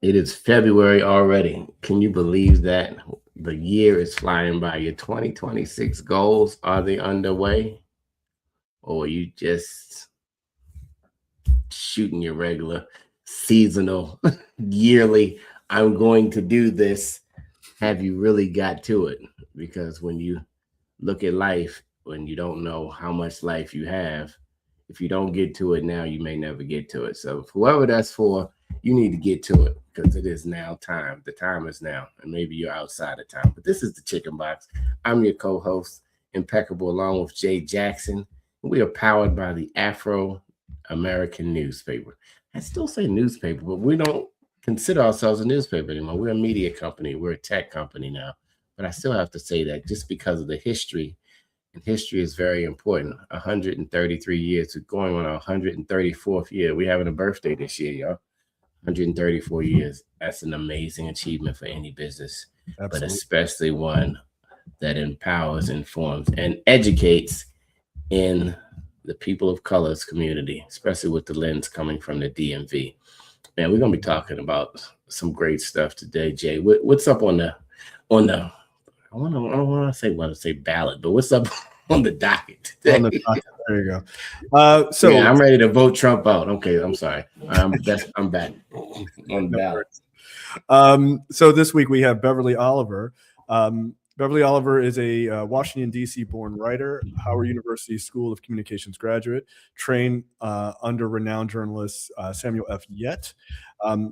It is February already. Can you believe that? The year is flying by. Your 2026 goals, are they underway? Or are you just shooting your regular seasonal, yearly, I'm going to do this? Have you really got to it? Because when you look at life, when you don't know how much life you have, if you don't get to it now, you may never get to it. So, whoever that's for, you need to get to it because it is now time. The time is now, and maybe you're outside of time. But this is the Chicken Box. I'm your co host, Impeccable, along with Jay Jackson. We are powered by the Afro American newspaper. I still say newspaper, but we don't consider ourselves a newspaper anymore. We're a media company, we're a tech company now. But I still have to say that just because of the history, and history is very important. 133 years, we're going on our 134th year. We're having a birthday this year, y'all. 134 years. That's an amazing achievement for any business, but Absolutely. especially one that empowers, informs, and educates in the people of color's community, especially with the lens coming from the DMV. Man, we're gonna be talking about some great stuff today, Jay. What's up on the? I don't want to say ballot, but what's up on the docket On the today? docket. There you go. Yeah, So I'm ready to vote Trump out. Okay, I'm sorry. I'm back on the no ballot. worries. So this week we have Beverly Oliver. Beverly Oliver is a Washington, D.C. born writer, Howard University School of Communications graduate, trained under renowned journalist Samuel F. Yet.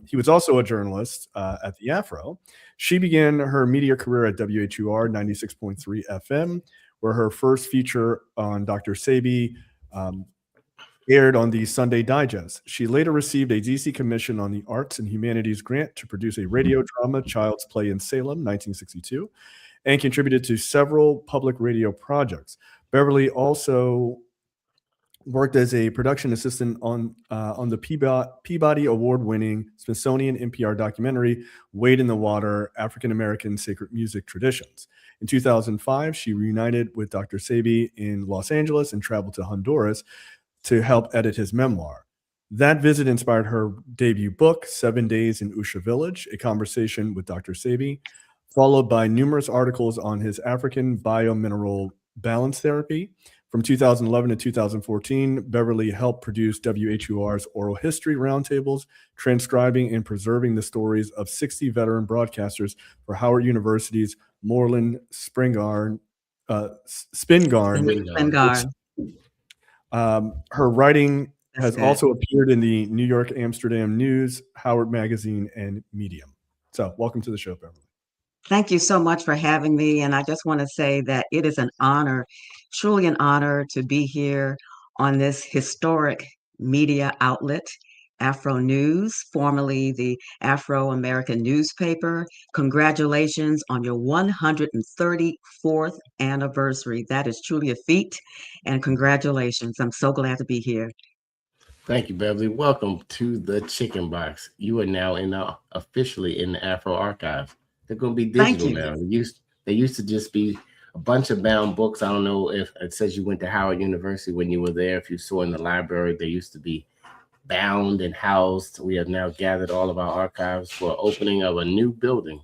He was also a journalist at the Afro. She began her media career at WHUR 96.3 FM, where her first feature on Dr. Sebi aired on the Sunday Digest. She later received a DC Commission on the Arts and Humanities grant to produce a radio drama, Child's Play in Salem, 1962, and contributed to several public radio projects. Beverly also worked as a production assistant on the Peabody Award-winning Smithsonian NPR documentary, Wade in the Water, African American Sacred Music Traditions. In 2005, she reunited with Dr. Sebi in Los Angeles and traveled to Honduras to help edit his memoir. That visit inspired her debut book, 7 Days in Usha Village, a conversation with Dr. Sebi, followed by numerous articles on his African biomineral balance therapy. From 2011 to 2014, Beverly helped produce WHUR's oral history roundtables, transcribing and preserving the stories of 60 veteran broadcasters for Howard University's Moreland Spingarn, which Vanguard. her writing That's has good. also appeared in the New York Amsterdam News, Howard Magazine, and Medium. So welcome to the show, Beverly. Thank you so much for having me. And I just want to say that it is an honor, truly an honor to be here on this historic media outlet, Afro News, formerly the Afro American newspaper. Congratulations on your 134th anniversary. That is truly a feat. And congratulations. I'm so glad to be here. Thank you, Beverly. Welcome to the Chicken Box. You are now officially in the Afro Archive. They're going to be Thank digital you. now. They used to just be a bunch of bound books. I don't know if it says you went to Howard University when you were there. If you saw in the library, they used to be bound and housed. We have now gathered all of our archives for opening of a new building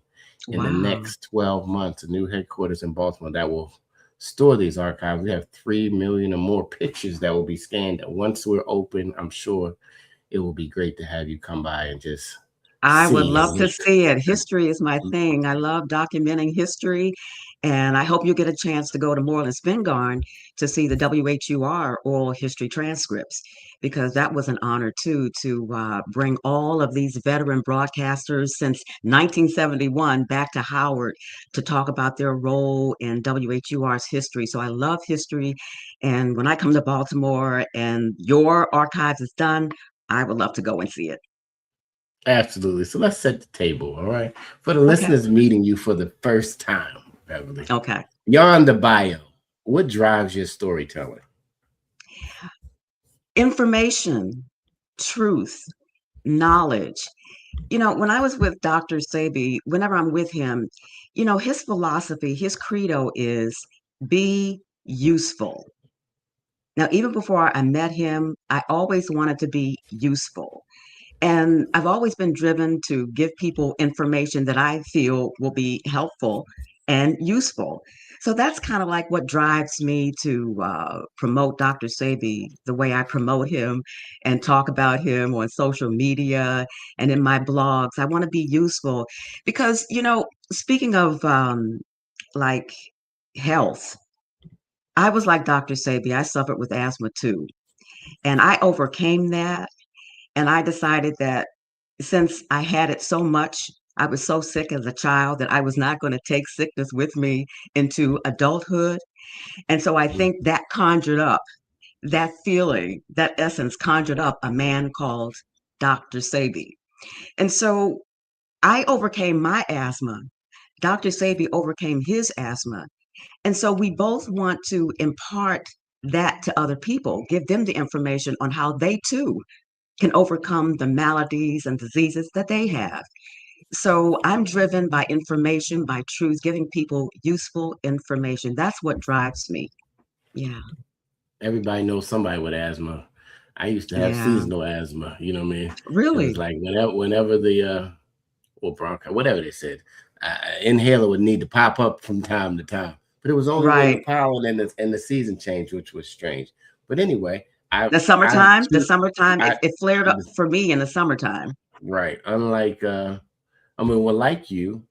in the Wow. next 12 months, a new headquarters in Baltimore that will store these archives. We have 3 million or more pictures that will be scanned. Once we're open, I'm sure it will be great to have you come by and just I would see love and to see it. History is my thing. I love documenting history, and I hope you get a chance to go to Moreland Spingarn to see the WHUR oral history transcripts, because that was an honor too to bring all of these veteran broadcasters since 1971 back to Howard to talk about their role in WHUR's history. So I love history, and when I come to Baltimore and your archives is done, I would love to go and see it. absolutely. So let's set the table, all right? For the Okay. listeners meeting you for the first time, Beverly, Okay. you're on the bio. What drives your storytelling? Information, truth, knowledge. When I was with Dr. Sebi, whenever I'm with him, his philosophy, his credo is be useful. Now, even before I met him, I always wanted to be useful. And I've always been driven to give people information that I feel will be helpful and useful. So that's kind of like what drives me to promote Dr. Sebi the way I promote him and talk about him on social media and in my blogs. I want to be useful because, speaking of like health, I was like Dr. Sebi. I suffered with asthma too. And I overcame that. And I decided that since I had it so much, I was so sick as a child that I was not going to take sickness with me into adulthood. And so I think that conjured up that feeling, that essence conjured up a man called Dr. Sebi. And so I overcame my asthma. Dr. Sebi overcame his asthma. And so we both want to impart that to other people, give them the information on how they too can overcome the maladies and diseases that they have. So I'm driven by information, by truth, giving people useful information. That's what drives me. Yeah. Everybody knows somebody with asthma. I used to have Yeah. seasonal asthma. You know what I mean? It was Really? like whenever the or bronchi, whatever they said, inhaler would need to pop up from time to time. But it was only when the Right. pollen and the season changed, which was strange. But anyway, The summertime, I it flared up for me in the summertime. right. Unlike I mean, well, like you,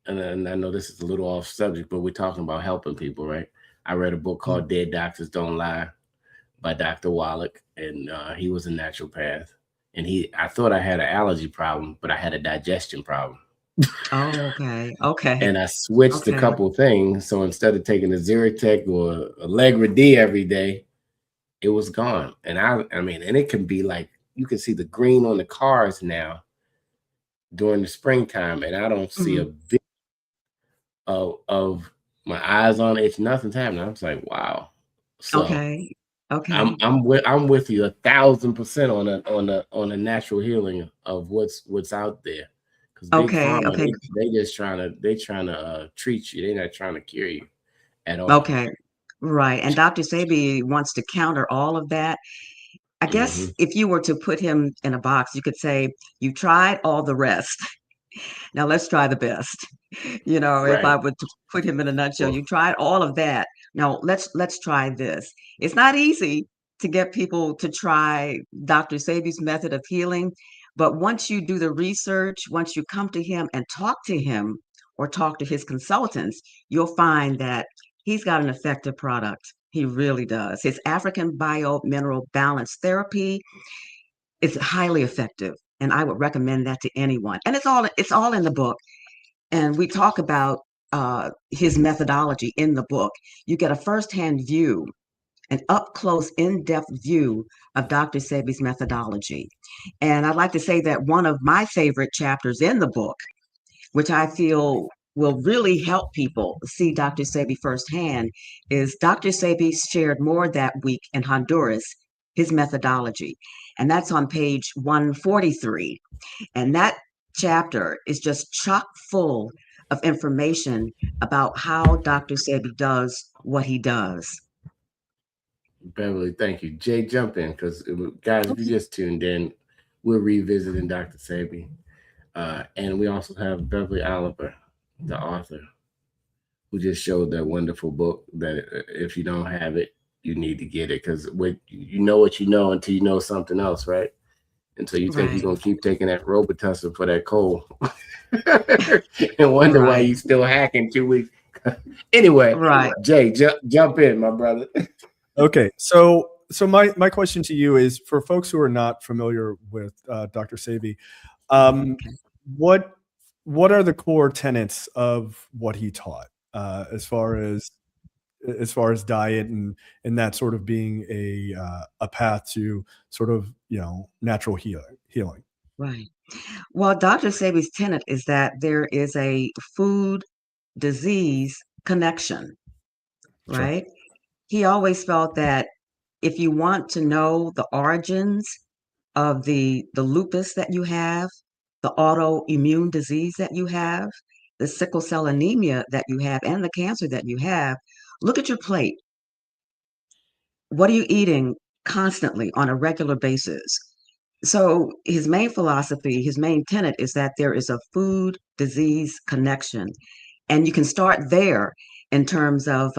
and I know this is a little off subject, but we're talking about helping people, right? I read a book Mm. called Dead Doctors Don't Lie by Dr. Wallach, and he was a naturopath. And I thought I had an allergy problem, but I had a digestion problem. Oh, okay. Okay. And I switched a Okay. couple things. So instead of taking a Zyrtec or Allegra D every day, it was gone. And I mean, and it can be like you can see the green on the cars now during the springtime, and I don't see a Mhm. bit of my eyes on it. It's nothing's happening. I was like, wow. So Okay. Okay. I'm with you 1,000% on a natural healing of what's out there. Because big Okay. pharma, Okay. they trying to treat you. They're not trying to cure you at all. Okay. Right. And Dr. Sebi wants to counter all of that. I guess Hmm. if you were to put him in a box, you could say, you tried all the rest. Now let's try the best. If I Right. would to put him in a nutshell, Well, you tried all of that. Now let's try this. It's not easy to get people to try Dr. Sebi's method of healing, but once you do the research, once you come to him and talk to him or talk to his consultants, you'll find that he's got an effective product. He really does. His African bio mineral balance therapy is highly effective, and I would recommend that to anyone. And it's all in the book, and we talk about his methodology in the book. You get a firsthand view, an up close, in depth view of Dr. Sebi's methodology. And I'd like to say that one of my favorite chapters in the book, which I feel will really help people see Dr. Sebi firsthand, is Dr. Sebi shared more that week in Honduras, his methodology. And that's on page 143. And that chapter is just chock full of information about how Dr. Sebi does what he does. Beverly, thank you. Jay, jump in because guys, if you Okay. just tuned in, we're revisiting Dr. Sebi. And we also have Beverly Oliver, the author, who just showed that wonderful book that if you don't have it, you need to get it because you know what you know until you know something else, right? And so you think you're Right, gonna keep taking that Robitussin for that cold, and wonder why right, you still hacking 2 weeks. Anyway, right. Jay, jump in, my brother. Okay, so my question to you is for folks who are not familiar with Dr. Sebi, um, Okay. what what are the core tenets of what he taught as far as diet and that sort of being a path to sort of natural healing. Right. Well, Dr. Sebi's tenet is that there is a food disease connection, Sure. right? He always felt that if you want to know the origins of the lupus that you have, the autoimmune disease that you have, the sickle cell anemia that you have, and the cancer that you have, look at your plate. What are you eating constantly on a regular basis? So his main philosophy, his main tenet is that there is a food disease connection. And you can start there in terms of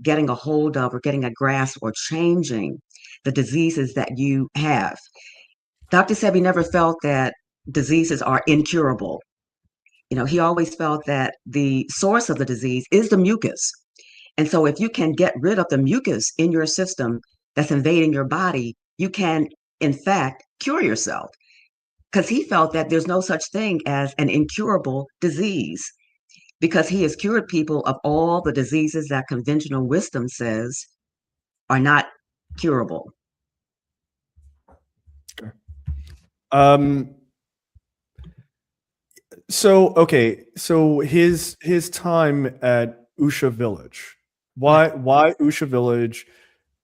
getting a hold of or getting a grasp or changing the diseases that you have. Dr. Sebi never felt that diseases are incurable. He always felt that the source of the disease is the mucus. And so if you can get rid of the mucus in your system that's invading your body, you can, in fact, cure yourself. Because he felt that there's no such thing as an incurable disease, because he has cured people of all the diseases that conventional wisdom says are not curable. Okay. So his time at Usha Village. Why Usha Village?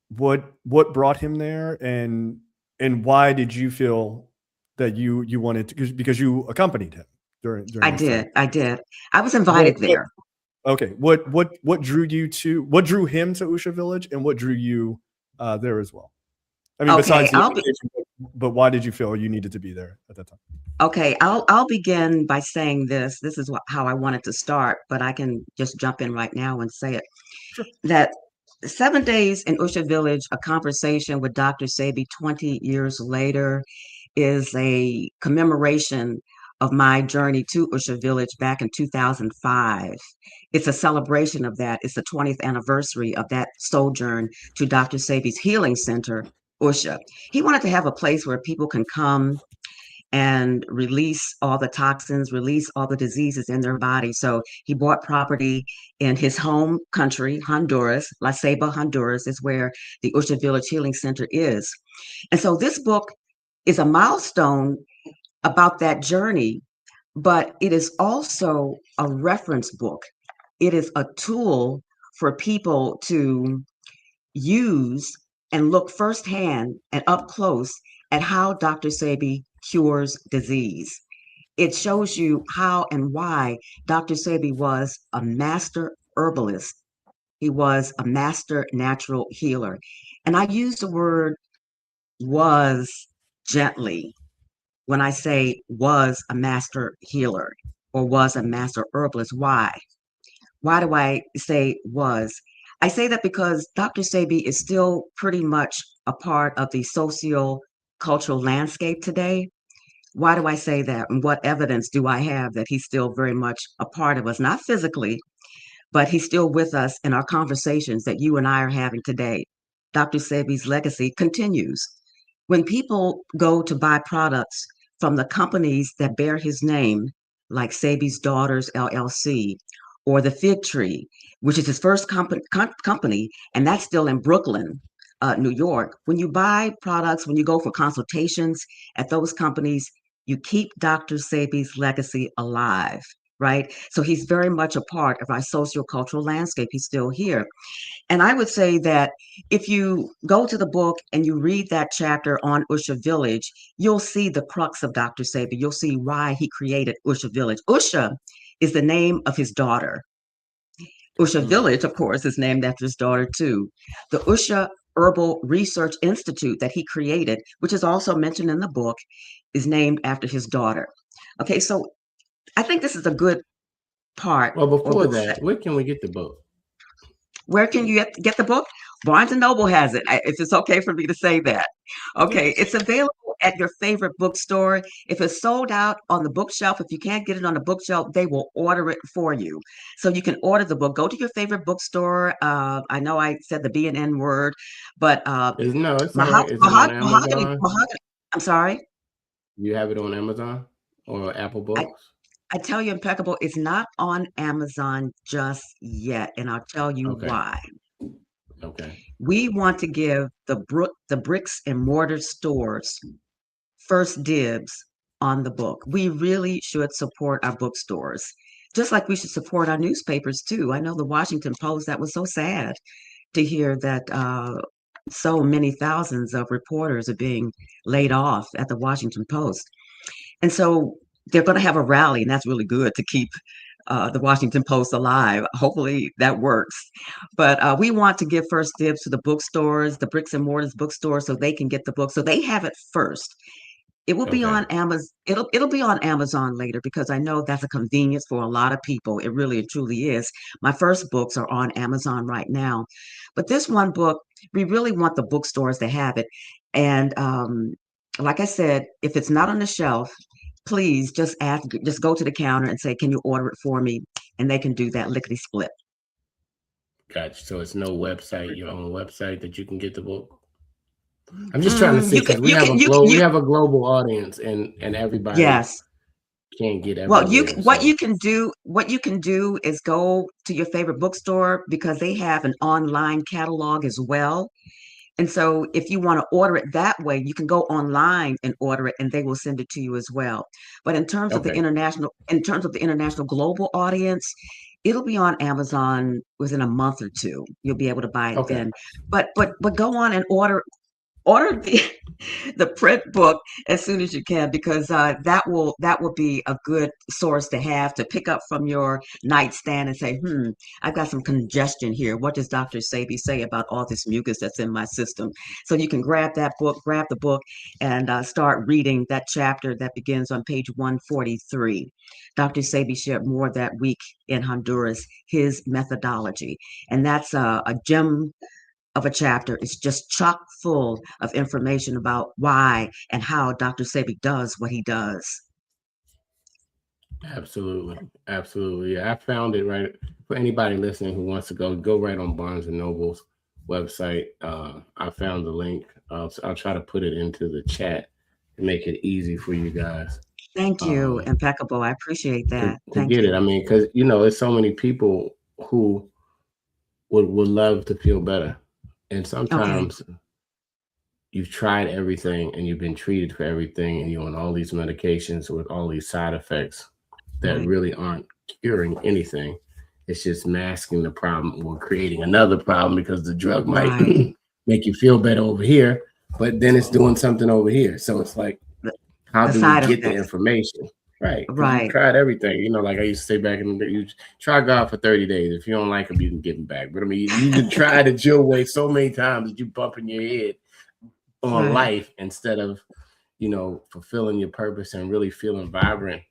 What brought him there, and why did you feel that you wanted to, because you accompanied him during I this time? did. I did. I was invited there. Okay. What drew him to Usha Village, and what drew you there as well? I mean, Okay, besides the invitation, but why did you feel you needed to be there at that time? Okay, I'll begin by saying this. This is how I wanted to start, but I can just jump in right now and say it. Sure. That 7 days in Usha Village, a conversation with Dr. Sebi 20 years later, is a commemoration of my journey to Usha Village back in 2005. It's a celebration of that. It's the 20th anniversary of that sojourn to Dr. Sebi's healing center, Usha. He wanted to have a place where people can come and release all the toxins, release all the diseases in their body. So he bought property in his home country, Honduras. La Ceiba, Honduras is where the Usha Village Healing Center is. And so this book is a milestone about that journey, but it is also a reference book. It is a tool for people to use and look firsthand and up close at how Dr. Sebi cures disease. It shows you how and why Dr. Sebi was a master herbalist. He was a master natural healer. And I use the word was gently when I say was a master healer or was a master herbalist. Why? Why do I say was? I say that because Dr. Sebi is still pretty much a part of the socio-cultural landscape today. Why do I say that? And what evidence do I have that he's still very much a part of us? Not physically, but he's still with us in our conversations that you and I are having today. Dr. Sebi's legacy continues. When people go to buy products from the companies that bear his name, like Sebi's Daughters LLC, or the Fig Tree, which is his first company, and that's still in Brooklyn, New York. When you buy products, when you go for consultations at those companies, you keep Dr. Sebi's legacy alive, right? So he's very much a part of our sociocultural landscape. He's still here. And I would say that if you go to the book and you read that chapter on Usha Village, you'll see the crux of Dr. Sebi. You'll see why he created Usha Village. Usha is the name of his daughter. Usha Village, of course, is named after his daughter too. The Usha Herbal Research Institute that he created, which is also mentioned in the book, is named after his daughter. Okay, so I think this is a good part. Well, before that, where can we get the book? Where can you get the book? Barnes & Noble has it, if it's okay for me to say that. Okay, it's available at your favorite bookstore. If it's sold out on the bookshelf, if you can't get it on the bookshelf, they will order it for you. So you can order the book. Go to your favorite bookstore. I know I said the B and N word, but no, it's all right. Is it on Amazon? I'm sorry? You have it on Amazon or Apple Books? I tell you, Impeccable, it's not on Amazon just yet, and I'll tell you why. Okay. We want to give the bricks and mortar stores first dibs on the book. We really should support our bookstores, just like we should support our newspapers too. I know the Washington Post, that was so sad to hear that so many thousands of reporters are being laid off at the Washington Post. And so they're going to have a rally, and that's really good to keep the Washington Post alive. Hopefully that works. But we want to give first dibs to the bookstores, the bricks and mortars bookstores, so they can get the book, so they have it first. It will be Okay. on Amazon. It'll be on Amazon later because I know that's a convenience for a lot of people. It really and truly is. My first books are on Amazon right now, but this one book, we really want the bookstores to have it. And like I said, if it's not on the shelf, please just go to the counter and say, "Can you order it for me?" And they can do that lickety split. Gotcha. So it's no website, your own website that you can get the book. I'm just trying to see You can, because we you have can, a you can, we have a global audience, and everybody yes. can't get Well, everywhere. what So you can do is go to your favorite bookstore because they have an online catalog as well. And so if you want to order it that way, you can go online and order it and they will send it to you as well. But okay, in terms of the international global audience, it'll be on Amazon within a month or two. You'll be able to buy it okay, then. But go on and order the the print book as soon as you can because that will be a good source to have to pick up from your nightstand and say, I've got some congestion here. What does Dr. Sebi say about all this mucus that's in my system? So you can grab the book, and start reading that chapter that begins on page 143. Dr. Sebi shared more that week in Honduras, his methodology, and that's a gem of a chapter. It's just chock full of information about why and how Dr. Sebi does what he does. absolutely, absolutely. Yeah, I found it right for anybody listening who wants to go right on Barnes and Noble's website. I found the link. So I'll try to put it into the chat to make it easy for you guys. Thank you, Um, Impeccable. I appreciate that. to Thank get it. you. I mean, because it's so many people who would love to feel better, and Okay. sometimes you've tried everything and you've been treated for everything, and you're on all these medications with all these side effects that Right. really aren't curing anything. It's just masking the problem or creating another problem because the drug might Right. make you feel better over here, but then it's doing something over here. So it's like, The, how the do we side get the effects. information? Right. Because you've Right. tried everything. Like I used to say back in the day, you try God for 30 days. If you don't like him, you can get him back. But I mean, you can try it your way so many times that you bumping your head on Right. life instead of, fulfilling your purpose and really feeling vibrant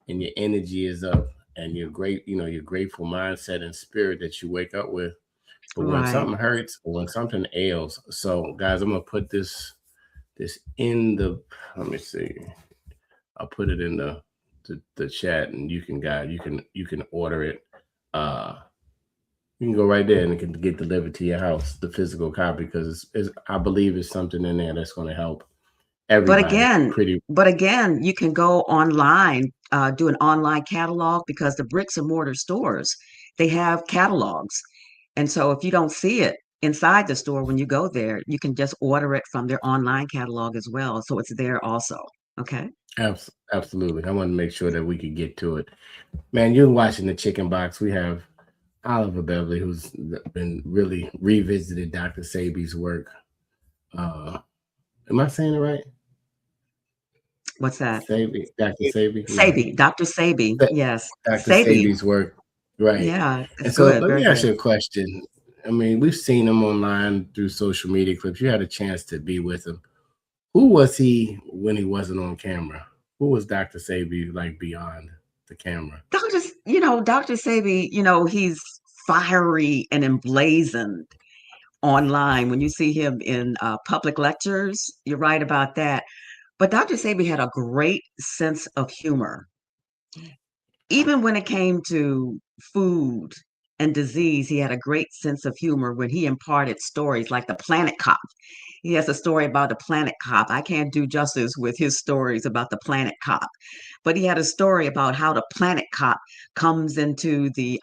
and your energy is up and your grateful mindset and spirit that you wake up with. But when Right. something hurts or when something ails, so guys, I'm gonna put this in the let me see. I'll put it in the chat, and you can order it. Uh, you can go right there and it can get delivered to your house, the physical copy, because I believe it's something in there that's going to help But everybody. again, Pretty you can go online, do an online catalog because the bricks and mortar stores, they have catalogs. And so if you don't see it inside the store when you go there, you can just order it from their online catalog as well. So it's there also. Okay. absolutely. I want to make sure that we could get to it. Man, you're watching the Chicken Box. We have Oliver Beverly, who's been really revisited Dr. Sebi's work. Am I saying it right? What's that? Sebi, Dr. Sebi, yeah. Sebi, Dr. Sebi. Yes. Dr. Sebi. Sebi's work, right? Yeah, it's And so good. let Very me ask good. you a question. I mean, we've seen him online through social media clips. You had a chance to be with him. Who was he when he wasn't on camera? Who was Dr. Sebi like beyond the camera? Dr. Sebi, he's fiery and emblazoned online. When you see him in public lectures, you're right about that. But Dr. Sebi had a great sense of humor. Even when it came to food and disease, he had a great sense of humor when he imparted stories like the Planet Cop. He has a story about the Planet Cop. I can't do justice with his stories about the Planet Cop, but he had a story about how the Planet Cop comes into the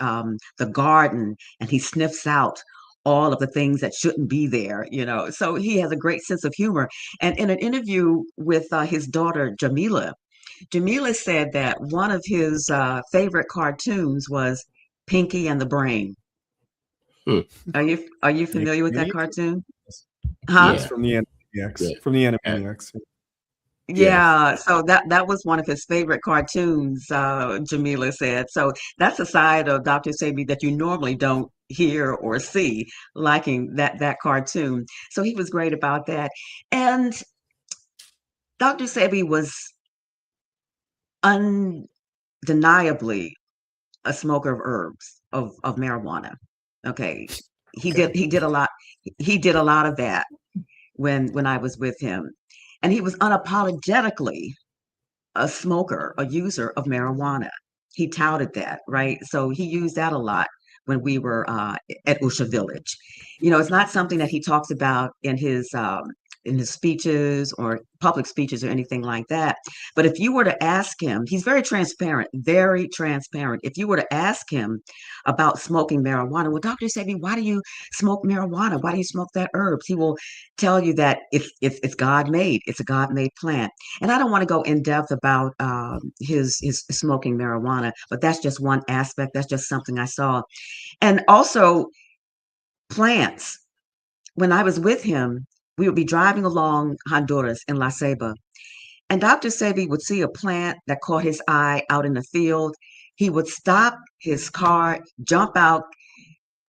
garden and he sniffs out all of the things that shouldn't be there. So he has a great sense of humor. And in an interview with his daughter Jamila said that one of his favorite cartoons was Pinky and the Brain. Hmm. Are you The familiar with that Animaniacs? cartoon? Huh? Yes, Yeah, from the Animaniacs. yeah, From the yeah, Animaniacs. yes. Yeah, so that was one of his favorite cartoons, Jamila said. So that's a side of Dr. Sebi that you normally don't hear or see, liking that cartoon. So he was great about that. And Dr. Sebi was undeniably a smoker of herbs, of marijuana. Okay. Okay. He did a lot. He did a lot of that when I was with him. And he was unapologetically a smoker, a user of marijuana. He touted that, right? So he used that a lot when we were at Usha Village. You know, it's not something that he talks about in his speeches or public speeches or anything like that. But if you were to ask him, he's very transparent, very transparent. If you were to ask him about smoking marijuana, well, Dr. Sebi, why do you smoke marijuana? Why do you smoke that herbs? He will tell you that it's God made. It's a God made plant. And I don't want to go in depth about his smoking marijuana, but that's just one aspect. That's just something I saw. And also plants. When I was with him, we would be driving along Honduras in La Ceiba, and Dr. Sebi would see a plant that caught his eye out in the field. He would stop his car, jump out,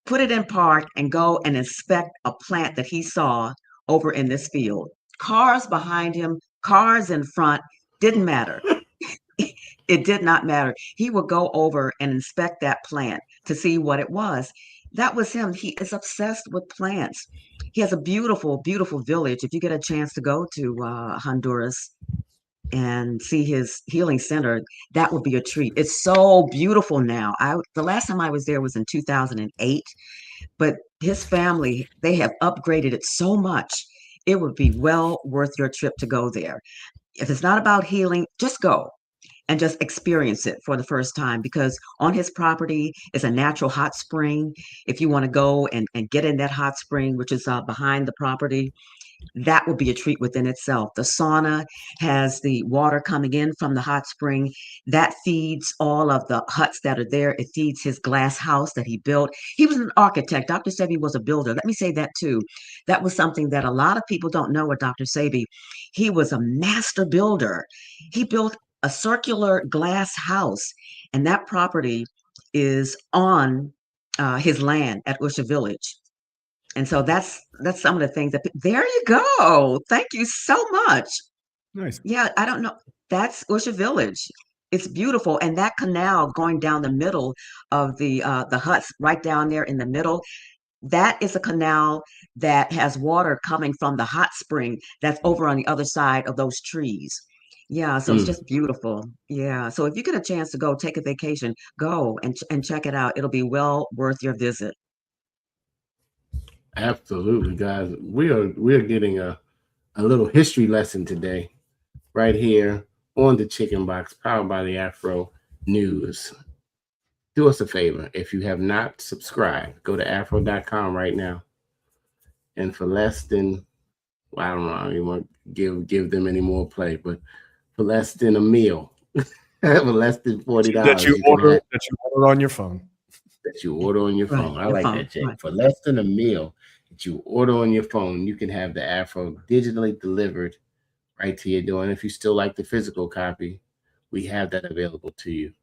put it in park, and go and inspect a plant that he saw over in this field. Cars behind him, cars in front, didn't matter. It did not matter. He would go over and inspect that plant to see what it was. That was him. He is obsessed with plants. He has a beautiful, beautiful village. If you get a chance to go to Honduras and see his healing center, that would be a treat. It's so beautiful now. The last time I was there was in 2008, but his family, they have upgraded it so much. It would be well worth your trip to go there. If it's not about healing, just go and just experience it for the first time, because on his property is a natural hot spring. If you want to go and get in that hot spring, which is behind the property, that will be a treat within itself. The sauna has the water coming in from the hot spring that feeds all of the huts that are there. It feeds his glass house that he built. He was an architect. Dr. Sebi was a builder. Let me say that too. That was something that a lot of people don't know with Dr. Sebi. He was a master builder. He built a circular glass house, and that property is on his land at Usha Village. And so that's some of the things that there you go. Thank you so much. Nice. Yeah, I don't know. That's Usha Village. It's beautiful. And that canal going down the middle of the huts, right down there in the middle, that is a canal that has water coming from the hot spring that's over on the other side of those trees. Yeah, so it's Mm, just beautiful. Yeah. So if you get a chance to go take a vacation, go and check it out. It'll be well worth your visit. absolutely, guys. We are getting a little history lesson today, right here on the Chicken Box, powered by the Afro News. Do us a favor. If you have not subscribed, go to afro.com right now. And for less than, well, I don't know, I don't even want to give them any more play, but for less than a meal, for less than That $40, you you can have order on your phone. that you order on your Right. phone. I Your like phone. that, Jay. Right. For less than a meal that you order on your phone, you can have the Afro digitally delivered right to your door. And if you still like the physical copy, we have that available to you.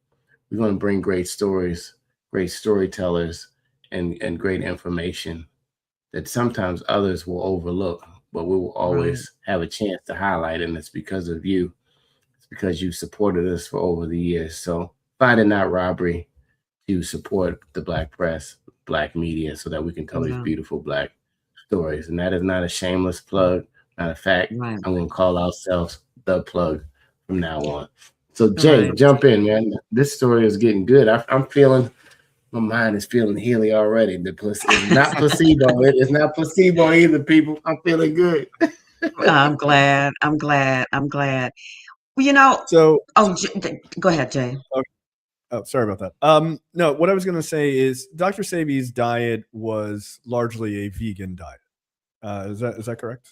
We're going to bring great stories, great storytellers, and great information that sometimes others will overlook, but we will Right. always have a chance to highlight. And it's because of you. It's because you supported us for over the years. So find it not robbery to support the Black press, Black media, so that we can tell these Yeah. beautiful Black stories. And that is not a shameless plug. Matter of fact, Right. I'm going to call ourselves the plug from now on. So, Jay, Right. jump in, man. This story is getting good. I'm feeling, my mind is feeling healy already. It's not placebo. It's not placebo either, people. I'm feeling good. I'm glad. I'm glad. I'm glad. Well, you know, So, oh, go ahead, Jay. oh, sorry about that. No, what I was going to say is Dr. Sebi's diet was largely a vegan diet. Is that correct?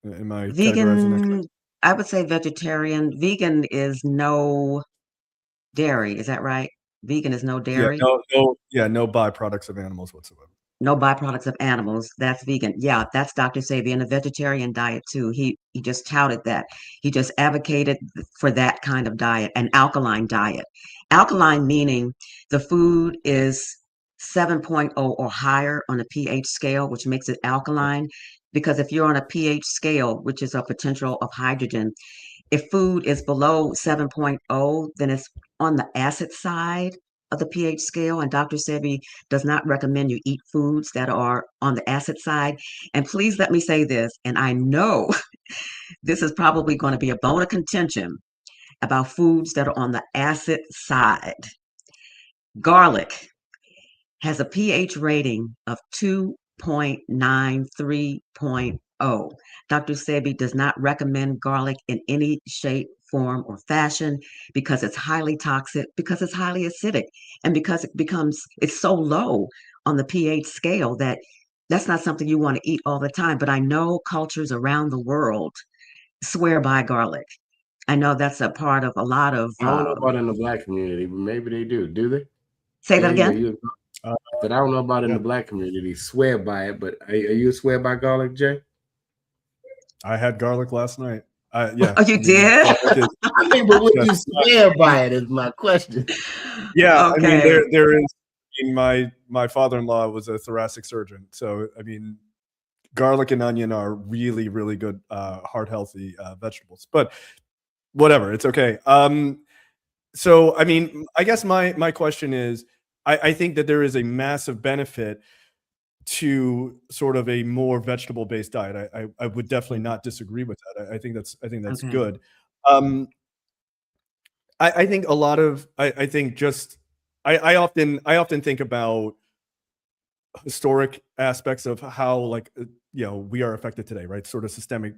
Am I categorizing that correct? Vegan, I would say vegetarian. Vegan is no dairy. Is that right? Vegan is no Yeah, dairy. no byproducts of animals whatsoever. No byproducts of animals. That's vegan. Yeah, that's Dr. Sebi, and a vegetarian diet too. He just touted that. He just advocated for that kind of diet, an alkaline diet. Alkaline meaning the food is 7.0 or higher on a pH scale, which makes it alkaline. because if you're on a pH scale, which is a potential of hydrogen, if food is below 7.0, then it's on the acid side of the pH scale. And Dr. Sebi does not recommend you eat foods that are on the acid side. And please let me say this, and I know this is probably going to be a bone of contention about foods that are on the acid side. Garlic has a pH rating of 2.93.0. Dr. Sebi does not recommend garlic in any shape, form, or fashion because it's highly toxic, because it's highly acidic, and because it's so low on the pH scale that that's not something you want to eat all the time. But I know cultures around the world swear by garlic. I know that's a part of a lot of. I don't know about in the Black community, but maybe they do. Do they? Say that Jay, are again. you? But I don't know about in the Black community. Swear by it, but are you swear by garlic, Jay? I had garlic last night. Yeah. Oh, you did? I mean, but would you swear by it? Is my question. Yeah, Okay. I mean, there is. My father-in-law was a thoracic surgeon, so I mean, garlic and onion are really, really good, heart healthy vegetables. But whatever, it's okay. So I mean, I guess my question is, I think that there is a massive benefit to sort of a more vegetable based diet. I would definitely not disagree with that. I think that's Okay. good. I think a lot of I think just I often think about historic aspects of how, like, we are affected today, right? Sort of systemic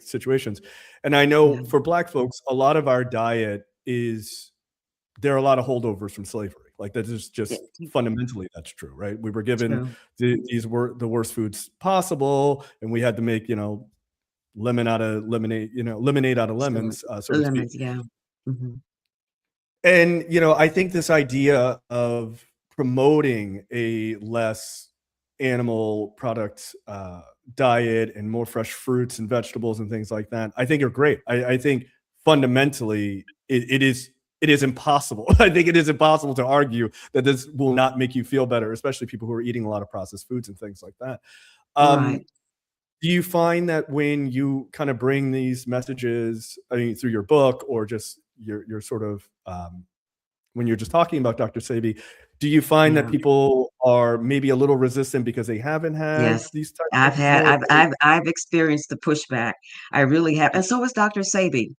situations. And I know for Black folks, a lot of our diet there are a lot of holdovers from slavery. Like, that is just fundamentally that's true, right? We were given these were the worst foods possible, and we had to make lemon out of lemonade, lemonade out of lemons, so to speak. Lemons, yeah. Mm-hmm. And I think this idea of promoting a less animal product diet and more fresh fruits and vegetables and things like that, I think are great. I think fundamentally it is impossible. I think it is impossible to argue that this will not make you feel better, especially people who are eating a lot of processed foods and things like that. Right. Do you find that when you kind of bring these messages, I mean, through your book or just your sort of when you're just talking about Dr. Sebi, do you find that people are maybe a little resistant because they haven't had these types I've experienced the pushback. I really have. And so is Dr. Sebi.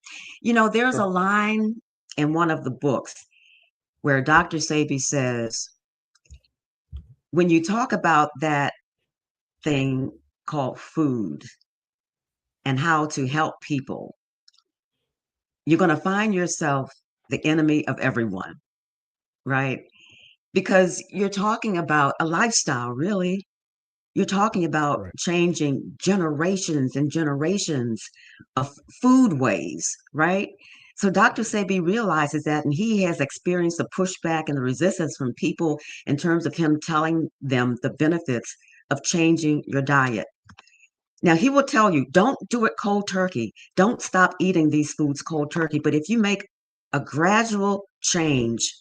There's a line in one of the books where Dr. Sebi says, when you talk about that thing called food and how to help people, you're going to find yourself the enemy of everyone, right? Because you're talking about a lifestyle, really. You're talking about changing generations and generations of food ways, right? So Dr. Sebi realizes that, and he has experienced the pushback and the resistance from people in terms of him telling them the benefits of changing your diet. Now, he will tell you, don't do it cold turkey. Don't stop eating these foods cold turkey. But if you make a gradual change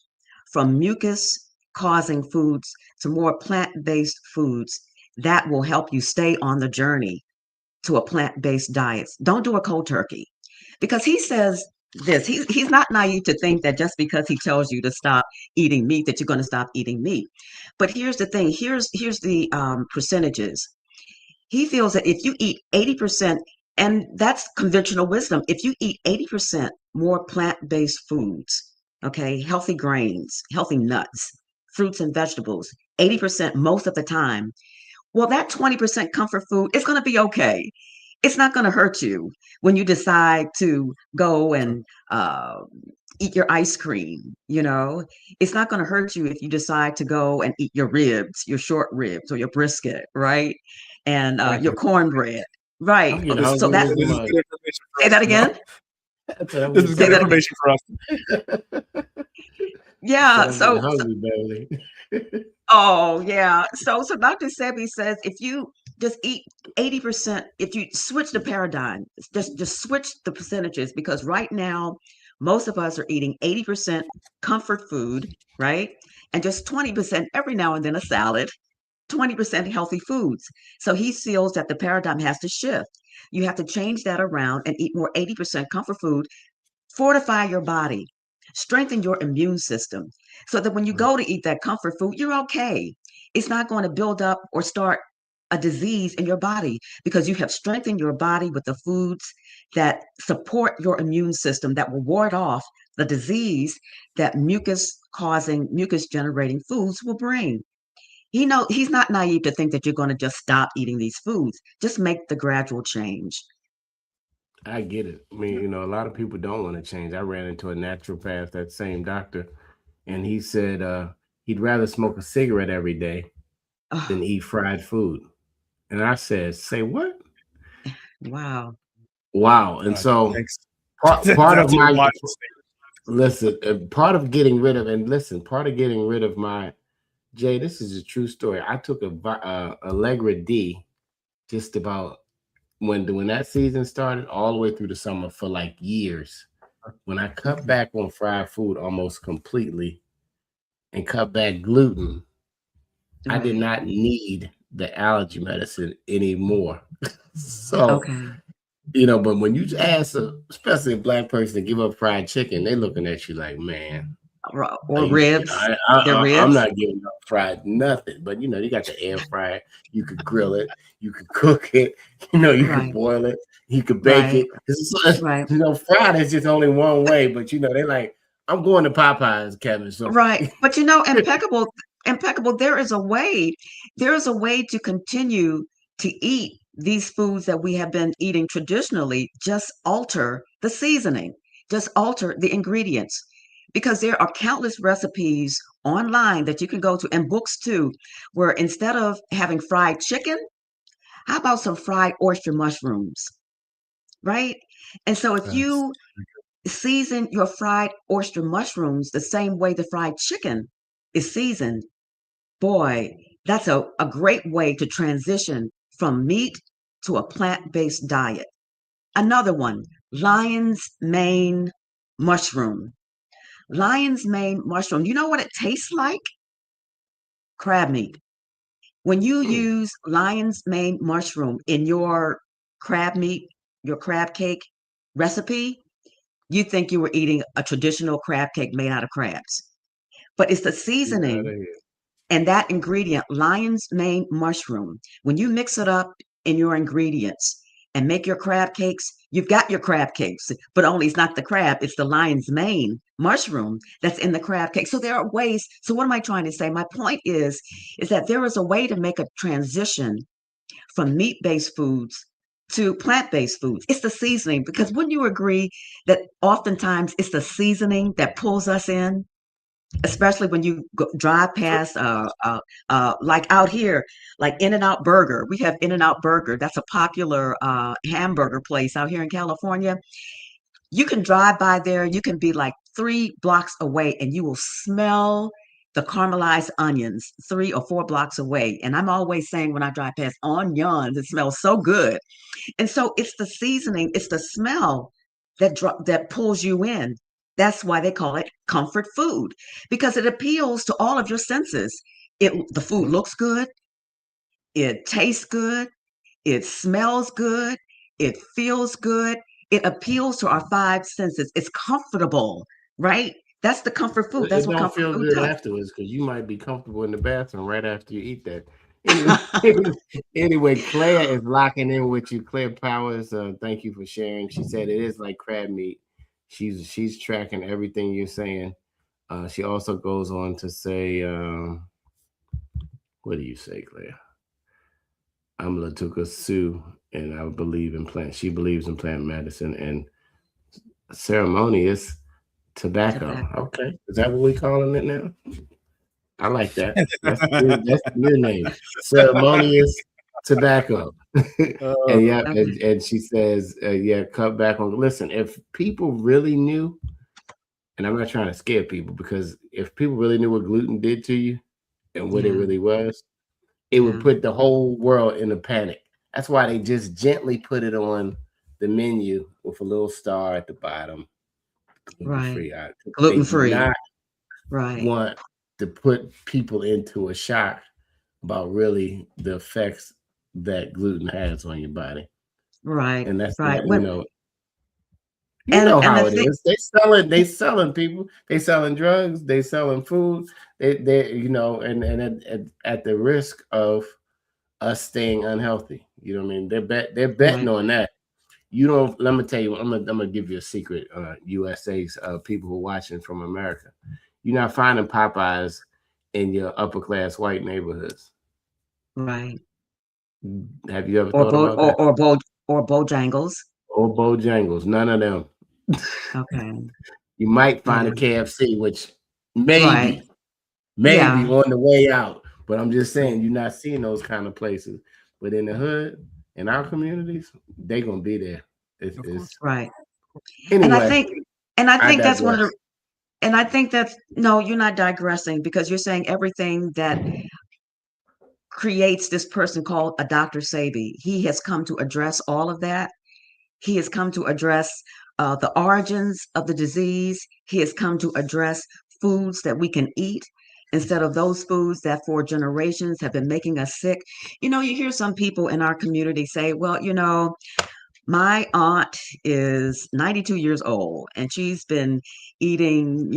from mucus causing foods to more plant-based foods, that will help you stay on the journey to a plant-based diet. Don't do a cold turkey, because he says this. He's not naive to think that just because he tells you to stop eating meat, that you're going to stop eating meat. But here's the thing. Here's the percentages. He feels that if you eat 80%, and that's conventional wisdom, if you eat 80% more plant-based foods, okay, healthy grains, healthy nuts, fruits and vegetables, 80% most of the time, well, that 20% comfort food is going to be okay. It's not going to hurt you when you decide to go and eat your ice cream. It's not going to hurt you if you decide to go and eat your ribs, your short ribs, or your brisket, right? And your cornbread, right? So that, say that again. This is good information for us. Yeah. So oh yeah. So Dr. Sebi says if you just eat 80%, if you switch the paradigm, just switch the percentages, because right now most of us are eating 80% comfort food, right? And just 20% every now and then a salad, 20% healthy foods. So he feels that the paradigm has to shift. You have to change that around and eat more 80% comfort food, fortify your body, strengthen your immune system so that when you go to eat that comfort food, you're okay. It's not going to build up or start a disease in your body because you have strengthened your body with the foods that support your immune system that will ward off the disease that mucus generating foods will bring. He's not naive to think that you're going to just stop eating these foods. Just make the gradual change. I get it. I mean, a lot of people don't want to change. I ran into a naturopath, that same doctor, and he said he'd rather smoke a cigarette every day Oh, than eat fried food. And I said, "Say what?" wow. Wow. And so Thanks. part of That's a my wild statement. listen, part of getting rid of part of getting rid of my Jay, this is a true story. I took a Allegra D just about when that season started all the way through the summer for like years. When I cut back on fried food almost completely and cut back gluten, I did Right. not need the allergy medicine anymore. So, Okay. but when you ask especially a Black person to give up fried chicken, they looking at you like, man, Or ribs. Their I'm ribs. not giving up fried nothing. But you got the air fryer. You could grill it. You could cook it. You could Right. boil it. You could bake Right. it. Right. Fried is just only one way. But they like, I'm going to Popeyes, Kevin. So Right. But impeccable, there is a way to continue to eat these foods that we have been eating traditionally. Just alter the seasoning, just alter the ingredients. Because there are countless recipes online that you can go to and books too, where instead of having fried chicken, how about some fried oyster mushrooms? Right. And so if That's you season your fried oyster mushrooms the same way the fried chicken is seasoned, boy, that's a great way to transition from meat to a plant-based diet. Another one, lion's mane mushroom. Lion's mane mushroom. You know what it tastes like? Crab meat. When you use lion's mane mushroom in your crab meat, your crab cake recipe, you think you were eating a traditional crab cake made out of crabs. But it's the get out seasoning of here. and that ingredient, lion's mane mushroom. When you mix it up in your ingredients and make your crab cakes, you've got your crab cakes, but only it's not the crab, it's the lion's mane mushroom that's in the crab cake. So there are ways. So what am I trying to say? My point is that there is a way to make a transition from meat-based foods to plant-based foods. It's the seasoning, because wouldn't you agree that oftentimes it's the seasoning that pulls us in, especially when you drive past, like out here, like In-N-Out Burger. We have In-N-Out Burger. That's a popular hamburger place out here in California. You can drive by there. You can be like 3 blocks away, and you will smell the caramelized onions 3 or 4 blocks away. And I'm always saying when I drive past onions, it smells so good. And so it's the seasoning, it's the smell that pulls you in. That's why they call it comfort food, because it appeals to all of your senses. The food looks good, it tastes good, it smells good, it feels good, it appeals to our 5 senses. It's comfortable, right? That's the comfort food. That's It what don't comfort feel food good does. afterwards because you might be comfortable in the bathroom right after you eat that. Anyway, anyway, Claire is locking in with you. Claire Powers, thank you for sharing. She said it is like crab meat. She's tracking everything you're saying. She also goes on to say, what do you say, Claire? I'm Latuka Sue, and I believe in plant. She believes in plant medicine and ceremonious tobacco. Tobacco. Okay, is that what we calling it now? I like that. That's the new name. Ceremonious tobacco. uh, And yeah, Okay. and she says, yeah, cut back on. Listen, if people really knew, and I'm not trying to scare people, because if people really knew what gluten did to you and what it Yeah. really was, it would Yeah. put the whole world in a panic. That's why they just gently put it on the menu with a little star at the bottom, gluten Right. free. They Gluten do free. not Right. want to put people into a shock about really the effects that gluten has on your body. Right, And that's right. you know And the how it thing, is. They selling people, they selling drugs, they selling food, they and at the risk of us staying unhealthy. You know what I mean? They're betting right, on that. You don't. Let me tell you. I'm gonna give you a secret. USA's people who are watching from America. You're not finding Popeyes in your upper class white neighborhoods. right. Have you ever Or thought Bo about that? or Bojangles. Or Bojangles? None of them. Okay. You might find a Yeah. KFC, which Right. maybe Yeah. on the way out. But I'm just Yeah. saying, you're not seeing those kind of places. But in the hood, in our communities, they gonna be there. Of course. It's Right. And I anyway. think and I I think that's one of digress. the and I think that's no, you're not digressing because you're saying everything that creates this person called a Dr. Sebi. He has come to address all of that. He has come to address the origins of the disease. He has come to address foods that we can eat instead of those foods that for generations have been making us sick. You hear some people in our community say, well, my aunt is 92 years old and she's been eating,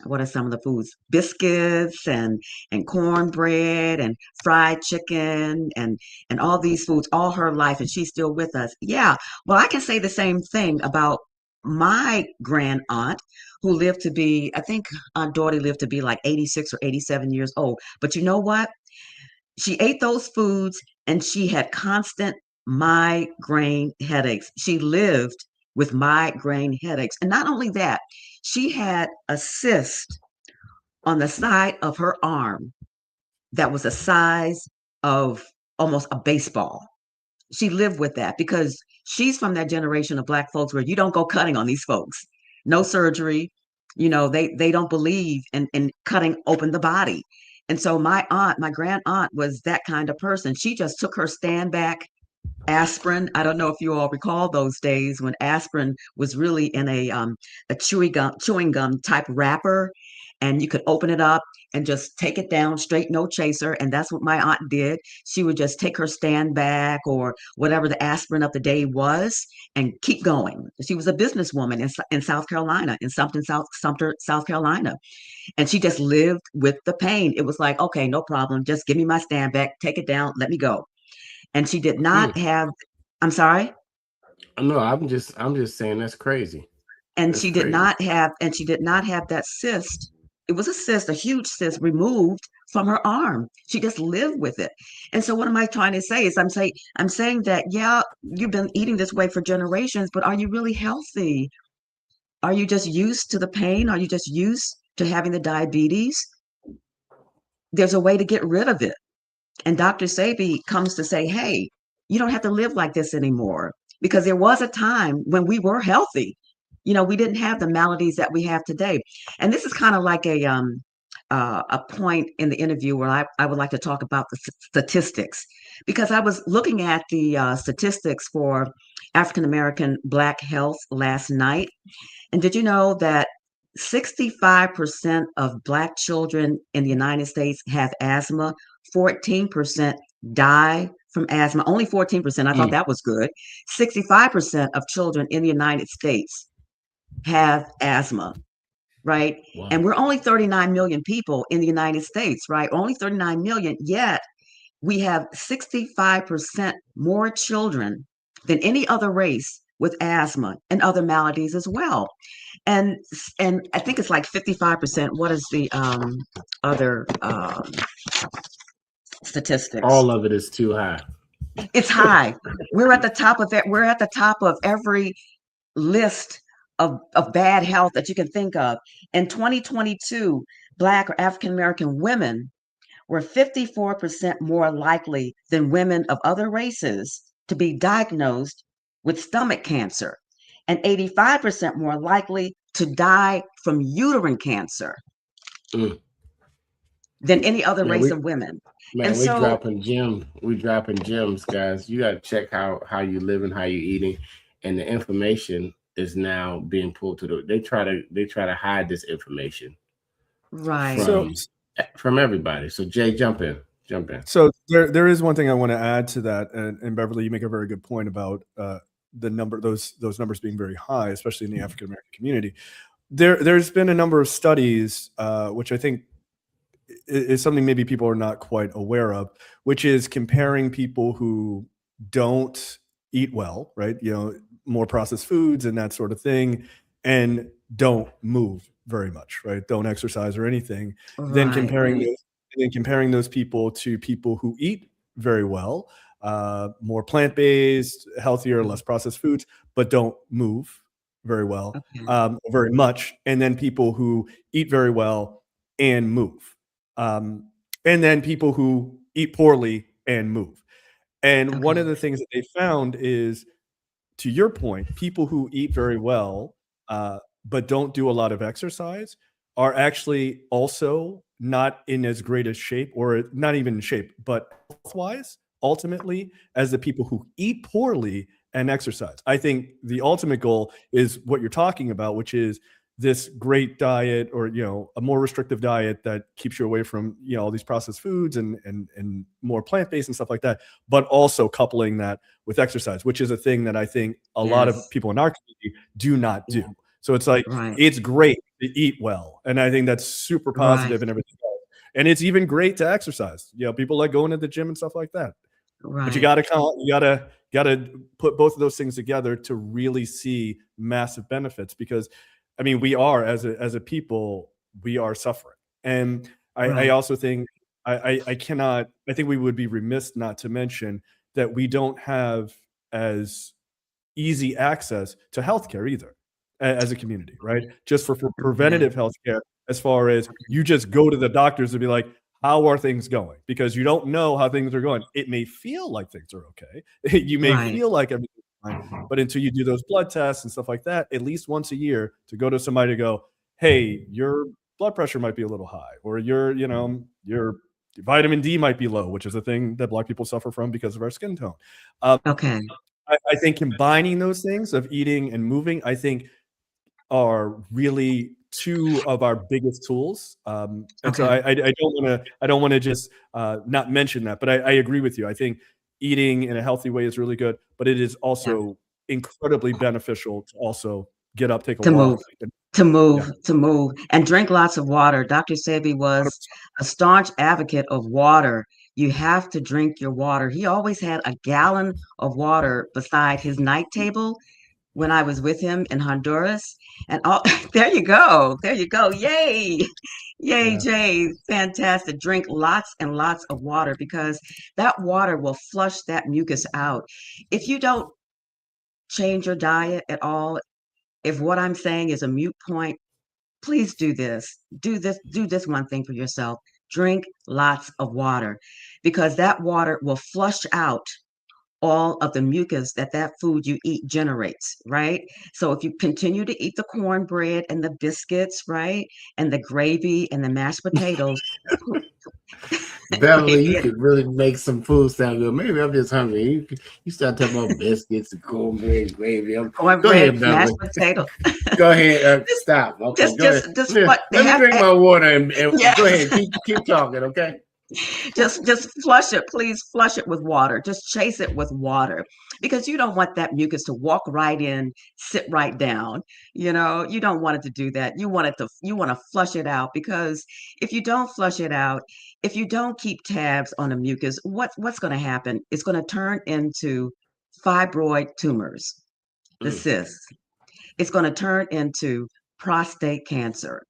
what are some of the foods? Biscuits and cornbread and fried chicken and all these foods all her life, and she's still with us. Yeah, well, I can say the same thing about my grand aunt who lived to be, I think Aunt Dory lived to be like 86 or 87 years old. But you know what? She ate those foods and she had constant migraine headaches. She lived with migraine headaches. And not only that, she had a cyst on the side of her arm that was the size of almost a baseball. She lived with that because she's from that generation of Black folks where you don't go cutting on these folks. No surgery. They don't believe in cutting open the body. And so my aunt, my grand aunt, was that kind of person. She just took her stand back aspirin. I don't know if you all recall those days when aspirin was really in a chewing gum type wrapper, and you could open it up and just take it down straight, no chaser. And that's what my aunt did. She would just take her stand back or whatever the aspirin of the day was and keep going. She was a businesswoman in South Carolina, in Sumter, South Carolina. And she just lived with the pain. It was like, okay, no problem. Just give me my stand back, take it down, let me go. And she did Mm. not have, I'm sorry, No, I'm just saying that's crazy. and That's crazy. she did not have that cyst. It was a cyst, a huge cyst removed from her arm. She just lived with it. And so what am I trying to say is I'm saying that, yeah, you've been eating this way for generations, but are you really healthy? Are you just used to the pain? Are you just used to having the diabetes? There's a way to get rid of it. And Dr. Sebi comes to say, hey, you don't have to live like this anymore. Because there was a time when we were healthy. We didn't have the maladies that we have today. And this is kind of like a point in the interview where I would like to talk about the statistics. Because I was looking at the statistics for African American Black health last night. And did you know that 65% of Black children in the United States have asthma? 14% die from asthma. Only 14%. I thought Mm. that was good. 65% of children in the United States have asthma, right? Wow. And we're only 39 million people in the United States, right? Only 39 million, yet we have 65% more children than any other race with asthma and other maladies as well. And and I think it's like 55%. What is the other statistics? All of it is too high. It's high. We're at the top of it. We're at the top of every list of bad health that you can think of. In 2022, Black or African American women were 54% more likely than women of other races to be diagnosed with stomach cancer and 85% more likely to die from uterine cancer Mm. than any other Man, race we of women. And man, we so, dropping gem. We dropping gems, guys. You got to check how you living, how you eating, and the information is now being pulled to the. They try to hide this information right, So from from everybody. So Jay, jump in. So there is one thing I want to add to that, and Beverly, you make a very good point about the number, those numbers being very high, especially in the African American community. There's been a number of studies, which I think is something maybe people are not quite aware of, which is comparing people who don't eat well, right? You know, more processed foods and that sort of thing, and don't move very much, right? Don't exercise or anything. Then comparing those people to people who eat very well, more plant-based, healthier, less processed foods, but don't move very well, very much. And then people who eat very well and move. And then people who eat poorly and move. And one of the things that they found is, to your point, people who eat very well, but don't do a lot of exercise are actually also not in as great a shape, or not even in shape, but health-wise, ultimately, as the people who eat poorly and exercise. I think the ultimate goal is what you're talking about, which is this great diet, or, you know, a more restrictive diet that keeps you away from, you know, all these processed foods and more plant-based and stuff like that, but also coupling that with exercise, which is a thing that I think a lot of people in our community do not do. So it's like, it's great to eat well, and I think that's super positive and everything else. And it's even great to exercise. You know, people like going to the gym and stuff like that. But you gotta put both of those things together to really see massive benefits, because I mean, we are, as a people, we are suffering. And I also think I think we would be remiss not to mention that we don't have as easy access to healthcare either as a community, right? Just for preventative healthcare, as far as you just go to the doctors and be like, how are things going? Because you don't know how things are going. It may feel like things are okay. You may feel like everything's fine, but until you do those blood tests and stuff like that, at least once a year, to go to somebody to go, hey, your blood pressure might be a little high, or your vitamin D might be low, which is a thing that Black people suffer from because of our skin tone. I think combining those things of eating and moving, I think, are really two of our biggest tools. And so I don't want to just not mention that, but I agree with you. I think eating in a healthy way is really good, but it is also incredibly beneficial to also get up, take a walk. To move, and drink lots of water. Dr. Sebi was a staunch advocate of water. You have to drink your water. He always had a gallon of water beside his night table when I was with him in Honduras. And there you go. Yay. Jay. Fantastic. Drink lots and lots of water, because that water will flush that mucus out. If you don't change your diet at all, if what I'm saying is a moot point, please do this. Do this one thing for yourself. Drink lots of water, because that water will flush out all of the mucus that food you eat generates, right? So if you continue to eat the cornbread and the biscuits, right, and the gravy and the mashed potatoes. Beverly, you could really make some food sound good. Maybe I'm just hungry. You start talking about biscuits and cornbread, gravy. Go ahead, Beverly. Mashed potatoes. Go ahead. Stop. Okay, go ahead. Let me drink my water and go ahead. Keep talking, okay? Just flush it. Please flush it with water. Just chase it with water, because you don't want that mucus to walk right in, sit right down. You know, you don't want it to do that. You want to flush it out, because if you don't flush it out, if you don't keep tabs on the mucus, what's going to happen? It's going to turn into fibroid tumors, the cysts. It's going to turn into prostate cancer.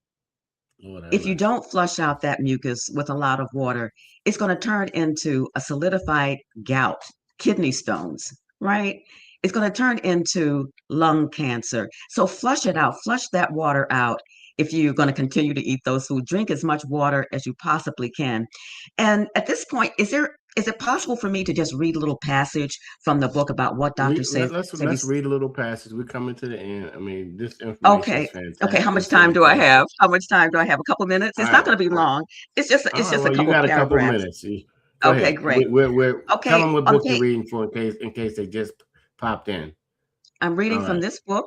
If you don't flush out that mucus with a lot of water, it's going to turn into a solidified gout, kidney stones, right? It's going to turn into lung cancer. So flush it out, flush that water out. If you're going to continue to eat those foods, drink as much water as you possibly can. And at this point, is it possible for me to just read a little passage from the book about what Dr. says? Let's read a little passage. We're coming to the end. I mean, this information is fantastic. Okay. How much time do I have? A couple minutes? It's not going to be long. It's just a couple you got a couple minutes. Go okay, ahead. Great. Tell them what book you're reading for, in case they just popped in. I'm reading from this book,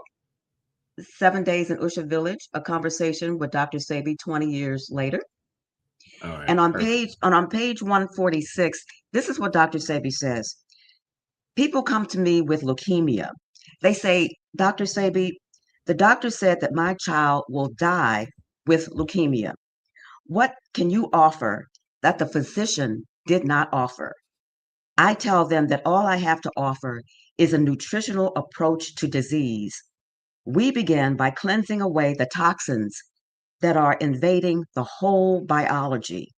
7 Days in Usha Village, a conversation with Dr. Sebi 20 years later. All right. And Perfect. on page 146, this is what Dr. Sebi says. People come to me with leukemia. They say, Dr. Sebi, the doctor said that my child will die with leukemia. What can you offer that the physician did not offer? I tell them that all I have to offer is a nutritional approach to disease. We begin by cleansing away the toxins that are invading the whole biology.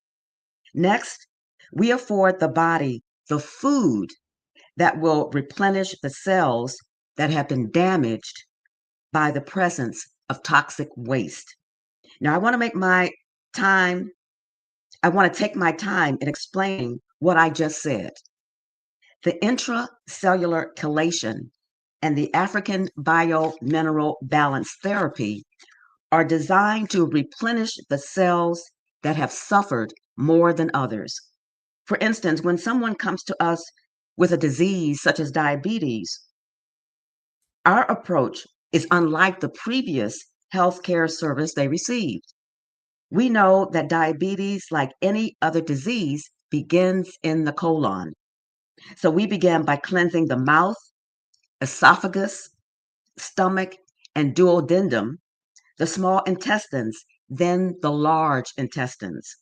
Next, we afford the body the food that will replenish the cells that have been damaged by the presence of toxic waste. Now, time, I want to take my time in explaining what I just said. The intracellular chelation and the African biomineral balance therapy are designed to replenish the cells that have suffered more than others. For instance, when someone comes to us with a disease such as diabetes, our approach is unlike the previous healthcare service they received. We know that diabetes, like any other disease, begins in the colon. So we began by cleansing the mouth, esophagus, stomach, and duodenum, the small intestines, then the large intestines.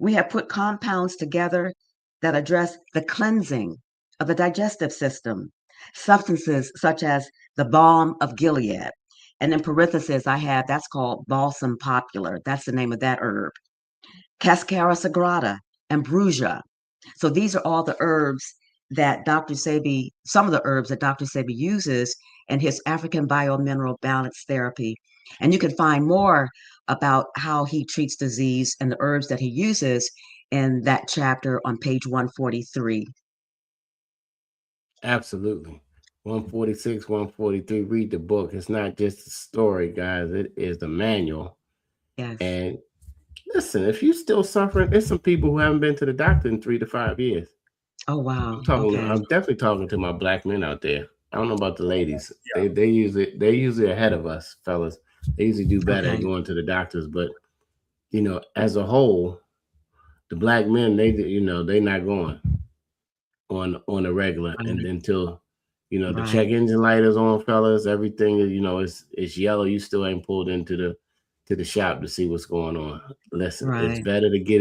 We have put compounds together that address the cleansing of the digestive system, substances such as the balm of Gilead. And in parentheses, I have that's called balsam popular. That's the name of that herb. Cascara sagrada, ambrosia. So these are all the herbs that Dr. Sebi, some of the herbs that Dr. Sebi uses in his African biomineral balance therapy. And you can find more about how he treats disease and the herbs that he uses in that chapter on page 143. Absolutely. 146, 143. Read the book. It's not just a story, guys. It is a manual. Yes. And listen, if you're still suffering, there's some people who haven't been to the doctor in 3 to 5 years. Oh, wow. I'm talking. Okay. I'm definitely talking to my black men out there. I don't know about the ladies. Yeah. They're usually ahead of us, fellas. They usually do better at Okay. going to the doctors. But as a whole, the black men, they're not going on a regular, and Right. then till the Right. check engine light is on, fellas. Everything is it's yellow. You still ain't pulled into the shop to see what's going on. Listen, it's Right. better to get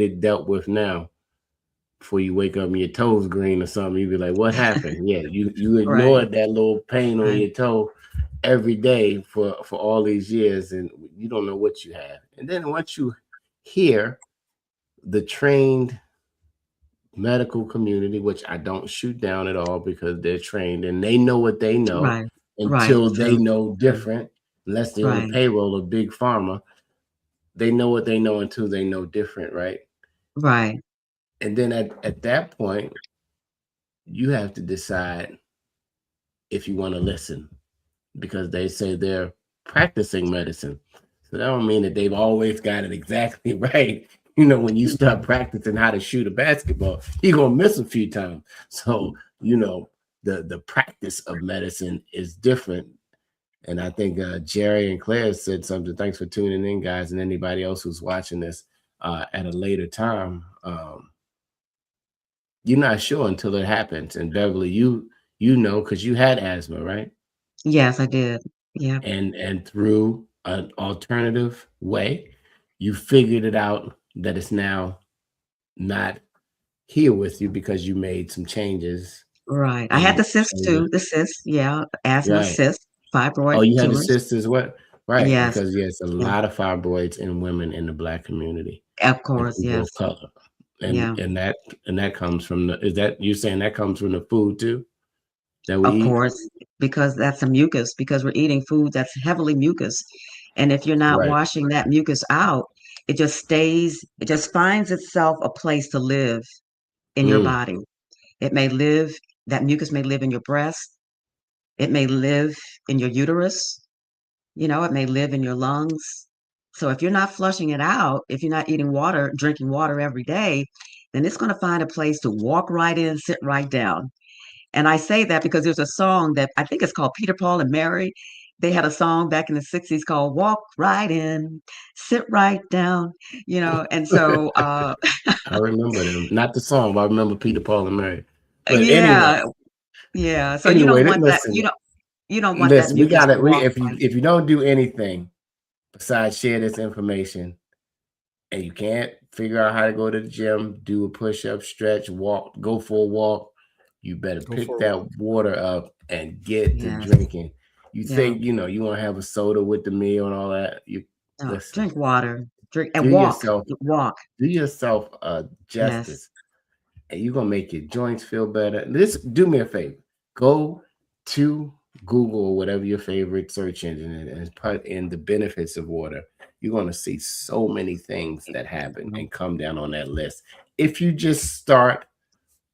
it dealt with now before you wake up and your toes green or something. You be like, what happened? Yeah, you Right. ignored that little pain on Right. your toe every day for all these years, and you don't know what you have. And then once you hear the trained medical community, which I don't shoot down at all because they're trained and they know what they know Right. Right. until they True. know True. different, unless they're on the Right. payroll of big pharma. They know what they know until they know different, right? Right. And then at that point, you have to decide if you want to listen, because they say they're practicing medicine. So that don't mean that they've always got it exactly right. When you start practicing how to shoot a basketball, you're gonna miss a few times. So, the practice of medicine is different. And I think Jerry and Claire said something. Thanks for tuning in, guys, and anybody else who's watching this at a later time. You're not sure until it happens. And Beverly, you know because you had asthma, right? Yes, I did. Yeah. And through an alternative way, you figured it out that it's now not here with you because you made some changes. Right. I had And the cyst too. The cyst. Yeah. Asthma, right. cyst, Oh, fibroid you had a tumors. cyst as well? Right, Yes. because yes, a Yeah. lot of fibroids in women in the black community Of and course. people Yes. of color. And Yeah. and that and that comes from is that you saying that comes from the food too that we Of eat? course, because that's a mucus, because we're eating food that's heavily mucus. And if you're not Right. washing that mucus out, it just finds itself a place to live in your Mm, body. It may live, that mucus may live in your breast. It may live in your uterus. It may live in your lungs. So if you're not flushing it out, if you're not eating water, drinking water every day, then it's going to find a place to walk right in, sit right down. And I say that because there's a song that I think it's called Peter, Paul, and Mary. they had a song back in the 60s called Walk Right In, Sit Right Down, and so I remember them. Not the song, but I remember Peter, Paul, and Mary. But anyway, yeah, yeah. So you anyway, don't want that, listen, you don't want that listen. We mucus got to it. We walk on. if you don't do anything besides share this information, and you can't figure out how to go to the gym, do a push-up, stretch, walk, go for a walk, you better Go pick for a that water up and get to Yes. drinking. You Yeah. think you want to have a soda with the meal and all that. You No, listen, drink water, drink do and walk, yourself walk. do yourself Yes. justice, and you're gonna make your joints feel better. This do me a favor. Go to Google or whatever your favorite search engine is and put in the benefits of water. You're gonna see so many things that happen and come down on that list. If you just start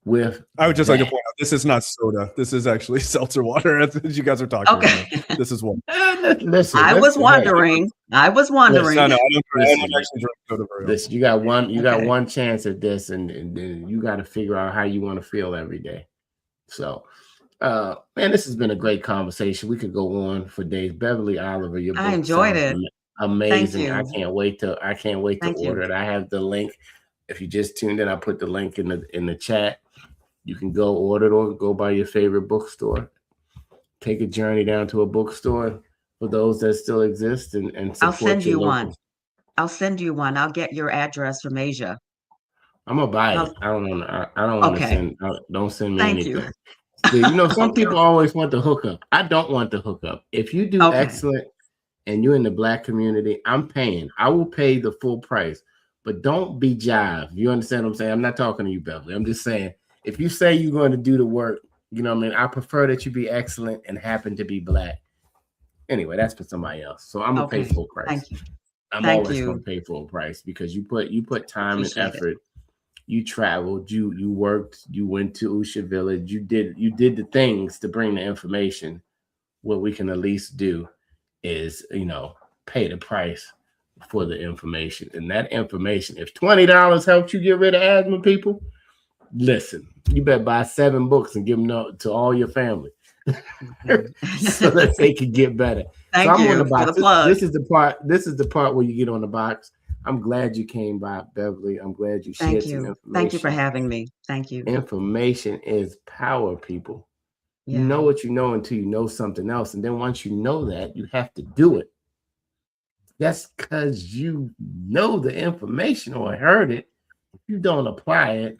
with I would just like to that. point out this is not soda. This is actually seltzer water, as you guys are talking Okay. about. This is one. Listen, I was hey, wondering. I was wondering. No, I don't listen, actually drink soda very often. listen, you got Okay. one chance at this, and then you got to figure out how you want to feel every day. So, man, this has been a great conversation. We could go on for days. Beverly Oliver, your I book enjoyed sounds it. amazing. Thank I you. can't wait to Thank you. order it. I have the link. If you just tuned in, I put the link in the chat. You can go order it or go by your favorite bookstore. Take a journey down to a bookstore for those that still exist and I'll support send your you local. one. I'll send you one. I'll get your address from Asia. I'm gonna buy I'll, it. I don't want to okay. send. Don't send me Thank you. anything. Some Okay. people always want the hookup. I don't want the hookup. If you do Okay. excellent and you're in the Black community, I'm paying. I will pay the full price, but don't be jive. You understand what I'm saying? I'm not talking to you, Beverly. I'm just saying, if you say you're going to do the work, you know what I mean? I prefer that you be excellent and happen to be Black. Anyway, that's for somebody else. So I'm gonna pay Okay. full price. Thank you. I'm Thank always gonna you. pay full price because you put time and Appreciate it. effort. You traveled, you worked, you went to Usha Village, you did the things to bring the information. What we can at least do is, pay the price for the information. And that information, if $20 helped you get rid of asthma, people, listen, you better buy 7 books and give them to all your family so that they can get better. Thank So I'm you on the for the box. plug. This is the part where you get on the box. I'm glad you came by, Beverly. I'm glad you shared Thank some you. information. Thank you for having me. Thank you. Information is power, people. You Yeah. know what you know until you know something else. And then once you know that, you have to do it. That's because you know the information or heard it. If you don't apply it,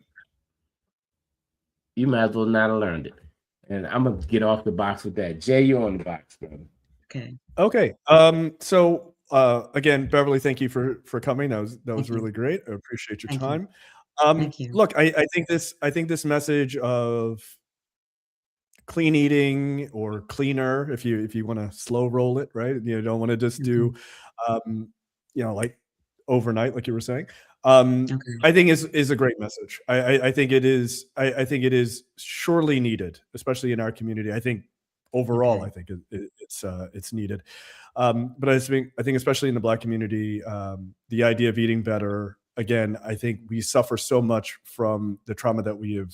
you might as well not have learned it. And I'm going to get off the box with that. Jay, you're on the box, brother. Okay. So again, Beverly, thank you for coming. That was Thank really you. great. I appreciate your Thank you. time. Thank you. Look, I think this message of clean eating or cleaner, if you want to slow roll it, right? You don't want to just do like overnight, like you were saying. Okay. I think is a great message. I think it is. I think it is surely needed, especially in our community. I think overall, I think it's needed. But I think especially in the Black community, the idea of eating better. Again, I think we suffer so much from the trauma that we have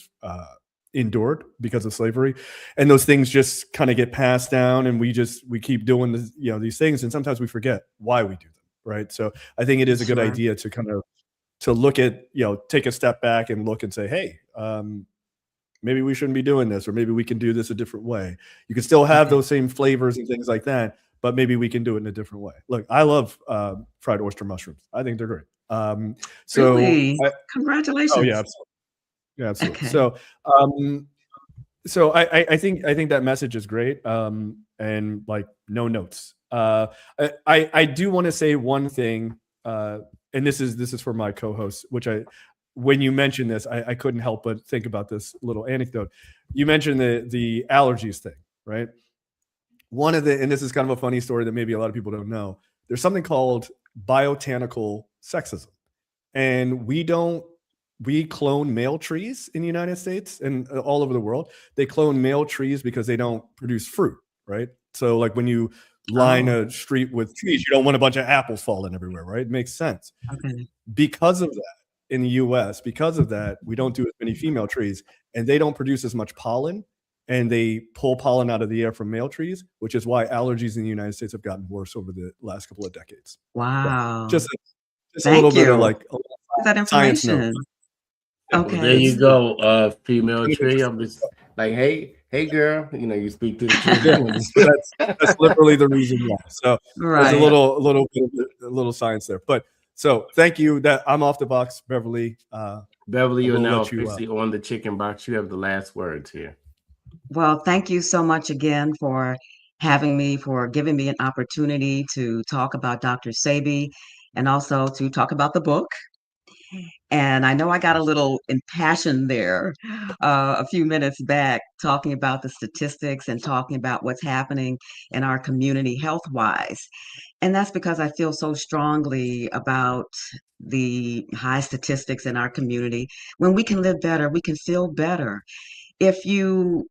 endured because of slavery, and those things just kind of get passed down, and we keep doing this, these things, and sometimes we forget why we do them, right? So I think it is a good idea to kind of to look at, take a step back and look and say, hey, maybe we shouldn't be doing this, or maybe we can do this a different way. You can still have those same flavors and things like that, but maybe we can do it in a different way. Look, I love fried oyster mushrooms. I think they're great. So really? Congratulations. Oh yeah, absolutely. Yeah, absolutely. Okay. So I think that message is great. And like no notes. I do want to say one thing, and this is for my co-host, which when you mentioned this, I couldn't help but think about this little anecdote. You mentioned the allergies thing, right? And this is kind of a funny story that maybe a lot of people don't know. There's something called botanical sexism, and we clone male trees in the United States and all over the world. They clone male trees because they don't produce fruit, right? So like when you line a street with trees, you don't want a bunch of apples falling everywhere, right? It makes sense. Okay. Because of that, in the US, we don't do as many female trees, and they don't produce as much pollen. and they pull pollen out of the air from male trees, which is why allergies in the United States have gotten worse over the last couple of decades. Wow. So just a little bit of like that science note. information. Well, there Okay. you go, female tree. I'm just like, hey, girl, you speak to the tree. That's literally the reason why. So there's a Right. little science there. But so thank you. That I'm off the box, Beverly. Beverly, you're we'll now let you, officially on the chicken box. You have the last words here. Well, thank you so much again for having me, for giving me an opportunity to talk about Dr. Sebi and also to talk about the book. And I know I got a little impassioned there a few minutes back talking about the statistics and talking about what's happening in our community health-wise. And that's because I feel so strongly about the high statistics in our community. When we can live better, we can feel better. If you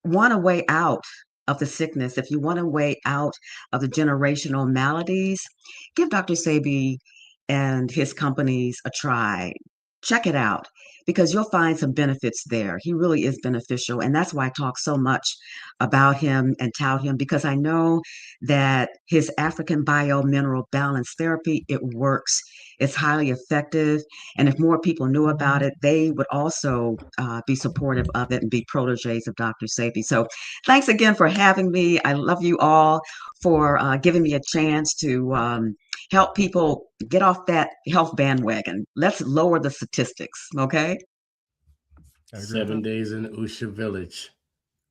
want a way out of the sickness, if you want a way out of the generational maladies, give Dr. Sebi and his companies a try. Check it out because you'll find some benefits there. He really is beneficial. And that's why I talk so much about him and tout him, because I know that his African biomineral balance therapy, it works. It's highly effective. And if more people knew about it, they would also be supportive of it and be proteges of Dr. Sebi. So thanks again for having me. I love you all for giving me a chance to help people get off that health bandwagon. Let's lower the statistics, okay? 7 days in Usha Village.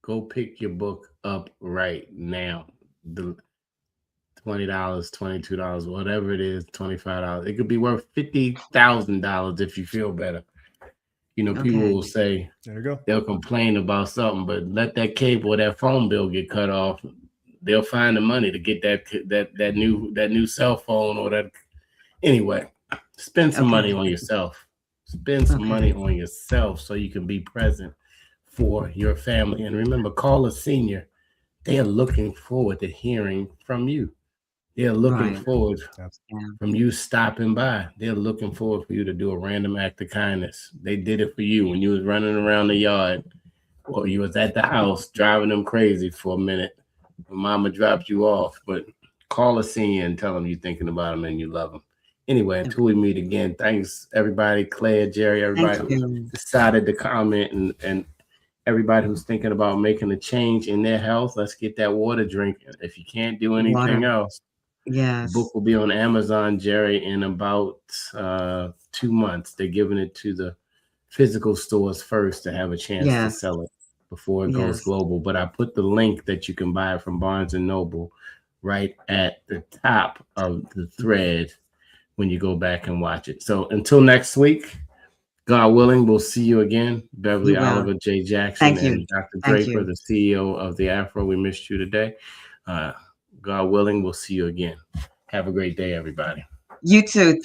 Go pick your book up right now. The $20, $22, whatever it is, $25. It could be worth $50,000 if you feel better. People will say, there you go. They'll complain about something, but let that cable or that phone bill get cut off. They'll find the money to get that new cell phone or that. Anyway, spend some money on yourself. Spend some money on yourself so you can be present for your family. And remember, call a senior. They are looking forward to hearing from you. They're looking forward from you stopping by. They're looking forward for you to do a random act of kindness. They did it for you when you was running around the yard or you was at the house driving them crazy for a minute. Mama dropped you off, but call a senior and tell them you're thinking about them and you love them. Anyway, until we meet again, thanks everybody, Claire, Jerry, everybody who decided to comment and everybody who's thinking about making a change in their health. Let's get that water drinking. If you can't do anything else, the book will be on Amazon, Jerry, in about 2 months. They're giving it to the physical stores first to have a chance to sell it before it goes global. But I put the link that you can buy it from Barnes & Noble right at the top of the thread when you go back and watch it. So until next week, God willing, we'll see you again. Beverly Oliver, Jay Jackson, and Dr. Draper, the CEO of the Afro. We missed you today. God willing, we'll see you again. Have a great day, everybody. You too.